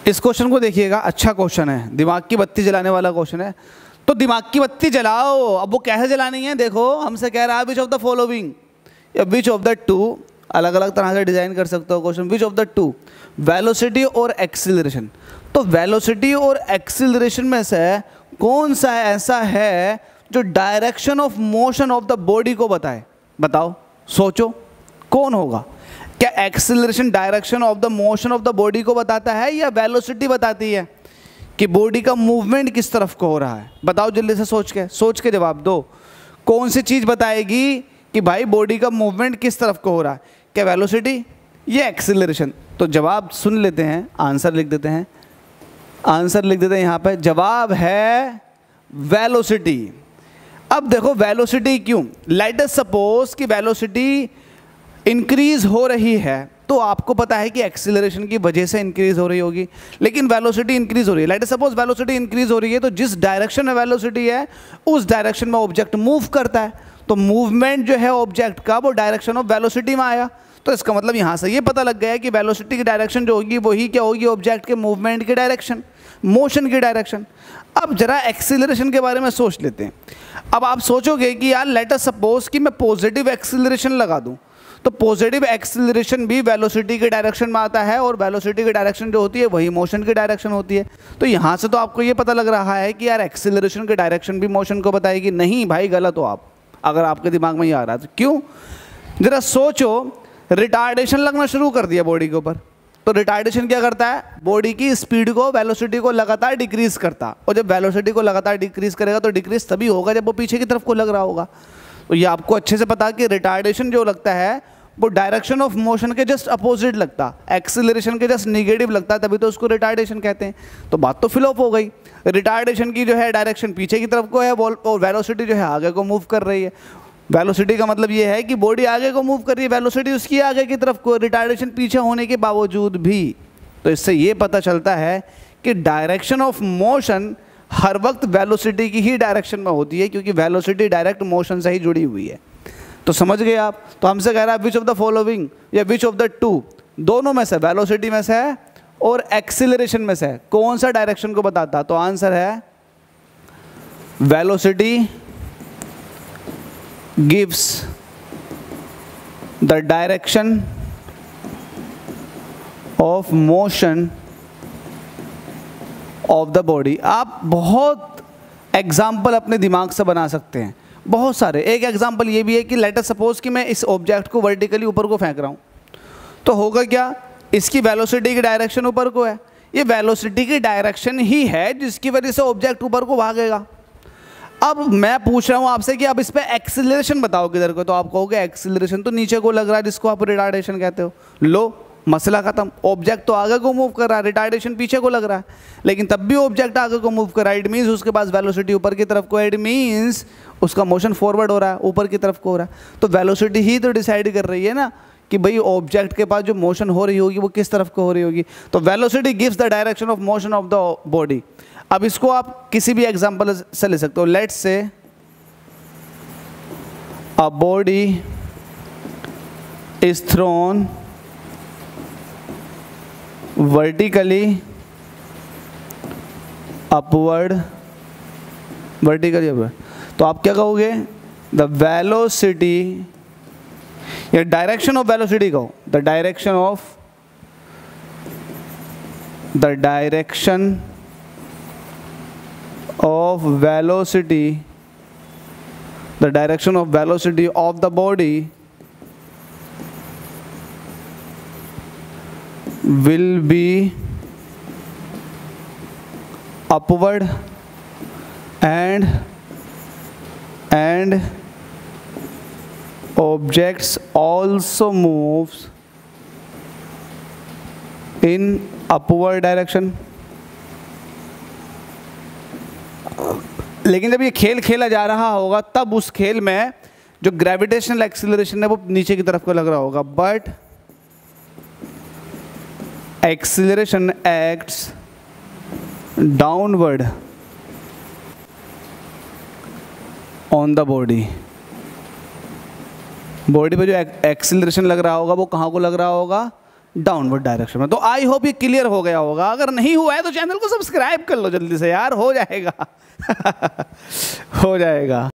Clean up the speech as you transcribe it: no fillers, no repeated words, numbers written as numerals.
इस क्वेश्चन को देखिएगा, अच्छा क्वेश्चन है, दिमाग की बत्ती जलाने वाला क्वेश्चन है। तो दिमाग की बत्ती जलाओ, अब वो कैसे जलानी है देखो, हमसे कह रहा है विच ऑफ द फॉलोइंग या विच ऑफ द टू, अलग अलग तरह से डिजाइन कर सकते हो question, which of the two velocity और एक्सीलरेशन। तो वेलोसिटी और एक्सीलरेशन में से कौन सा ऐसा है जो direction of motion of the body को बताए? बताओ, सोचो कौन होगा। क्या acceleration direction of the motion of the body को बताता है या वेलोसिटी बताती है कि बॉडी का मूवमेंट किस तरफ को हो रहा है? बताओ जल्दी से सोच के जवाब दो। कौन सी चीज़ बताएगी कि भाई बॉडी का मूवमेंट किस तरफ को हो रहा है? क्या वेलोसिटी या एक्सीलरेशन? तो जवाब सुन लेते हैं, आंसर लिख देते हैं। आंसर लिख देते हैं यहाँ पे, जवाब है वेलोसिटी। अब देखो वेलोसिटी क्यों, लेट अस सपोज कि वेलोसिटी इंक्रीज हो रही है, तो आपको पता है कि एक्सीलरेशन की वजह से इंक्रीज हो रही होगी, लेकिन वेलोसिटी इंक्रीज हो रही है। Let us suppose velocity increase हो रही है, तो जिस डायरेक्शन में वेलोसिटी है उस डायरेक्शन में ऑब्जेक्ट मूव करता है, तो मूवमेंट जो है ऑब्जेक्ट का वो डायरेक्शन ऑफ वेलोसिटी में आया। तो इसका मतलब यहाँ से ये पता लग गया कि वेलोसिटी की डायरेक्शन जो होगी वही क्या होगी, ऑब्जेक्ट के मूवमेंट की डायरेक्शन, मोशन की डायरेक्शन। अब जरा एक्सीलरेशन के बारे में सोच लेते हैं। अब आप सोचोगे कि यार लेट अस सपोज कि मैं पॉजिटिव एक्सीलरेशन लगा दूं, तो पॉजिटिव एक्सीलरेशन भी वेलोसिटी के डायरेक्शन में आता है, और वेलोसिटी की डायरेक्शन जो होती है वही मोशन की डायरेक्शन होती है। तो यहाँ से तो आपको ये पता लग रहा है कि यार एक्सीलरेशन की डायरेक्शन भी मोशन को बताएगी। नहीं भाई, गलत हो आप, अगर आपके दिमाग में ये आ रहा है तो। क्यों? जरा सोचो, रिटार्डेशन लगना शुरू कर दिया बॉडी के ऊपर, तो रिटार्डेशन क्या करता है? बॉडी की स्पीड को, वेलोसिटी को लगातार डिक्रीज करता, और जब वेलोसिटी को लगातार डिक्रीज करेगा तो डिक्रीज तभी होगा जब वो पीछे की तरफ को लग रहा होगा। तो ये आपको अच्छे से पता कि रिटार्डेशन जो लगता है वो डायरेक्शन ऑफ मोशन के जस्ट अपोजिट लगता, एक्सीलरेशन के जस्ट निगेटिव लगता है, तभी तो उसको रिटार्डेशन कहते हैं। तो बात तो फिल ऑफ हो गई, रिटार्डेशन की जो है डायरेक्शन पीछे की तरफ को है, और वेलोसिटी जो है आगे को मूव कर रही है। वेलोसिटी का मतलब ये है कि बॉडी आगे को मूव कर रही है, वेलोसिटी उसकी आगे की तरफ को, रिटार्डेशन पीछे होने के बावजूद भी। तो इससे ये पता चलता है कि डायरेक्शन ऑफ मोशन हर वक्त वेलोसिटी की ही डायरेक्शन में होती है, क्योंकि वेलोसिटी डायरेक्ट मोशन से ही जुड़ी हुई है। तो समझ गए आप? तो हमसे कह रहा है विच ऑफ द फॉलोइंग या विच ऑफ द टू, दोनों में से, वेलोसिटी में से और एक्सीलरेशन में से कौन सा डायरेक्शन को बताता? तो आंसर है velocity gives the direction of motion of the body। आप बहुत एग्जाम्पल अपने दिमाग से बना सकते हैं, बहुत सारे। एक एग्जाम्पल ये भी है कि लेट अस सपोज कि मैं इस ऑब्जेक्ट को वर्टिकली ऊपर को फेंक रहा हूँ, तो होगा क्या? इसकी वेलोसिटी की डायरेक्शन ऊपर को है, ये वेलोसिटी की डायरेक्शन ही है जिसकी वजह से ऑब्जेक्ट ऊपर को भागेगा। अब मैं पूछ रहा हूँ आपसे कि अब इस पे एक्सीलरेशन बताओ किधर को, तो आप कहोगे एक्सीलरेशन तो नीचे को लग रहा है, जिसको आप रिटार्डेशन कहते हो। लो, मसला खत्म, ऑब्जेक्ट तो आगे को मूव कर रहा है, रिटार्डेशन पीछे को लग रहा है, लेकिन तब भी ऑब्जेक्ट आगे को मूव कर रहा है। इट मीन्स उसके पास वेलोसिटी ऊपर की तरफ को है, इट मीन्स उसका मोशन फॉरवर्ड हो रहा है, ऊपर की तरफ को हो रहा है। तो वेलोसिटी ही तो डिसाइड कर रही है ना कि भाई ऑब्जेक्ट के पास जो मोशन हो रही होगी वो किस तरफ को हो रही होगी। तो velocity gives the direction of motion of the body. अब इसको आप किसी भी एग्जांपल से ले सकते हो। Let's say a body is thrown vertically upward, vertically upward, तो आप क्या कहोगे? द वेलोसिटी या डायरेक्शन ऑफ वेलोसिटी कहो, the direction of velocity, the direction of velocity of the body will be upward and objects also moves in upward direction। लेकिन जब ये खेल खेला जा रहा होगा तब उस खेल में जो ग्रेविटेशनल एक्सीलरेशन है वो नीचे की तरफ को लग रहा होगा, but acceleration acts downward on the body. Body पे जो एक्सीलरेशन लग रहा होगा वो कहाँ को लग रहा होगा? डाउनवर्ड डायरेक्शन में। तो आई होप ये क्लियर हो गया होगा। अगर नहीं हुआ है तो चैनल को सब्सक्राइब कर लो जल्दी से यार, हो जाएगा हो जाएगा।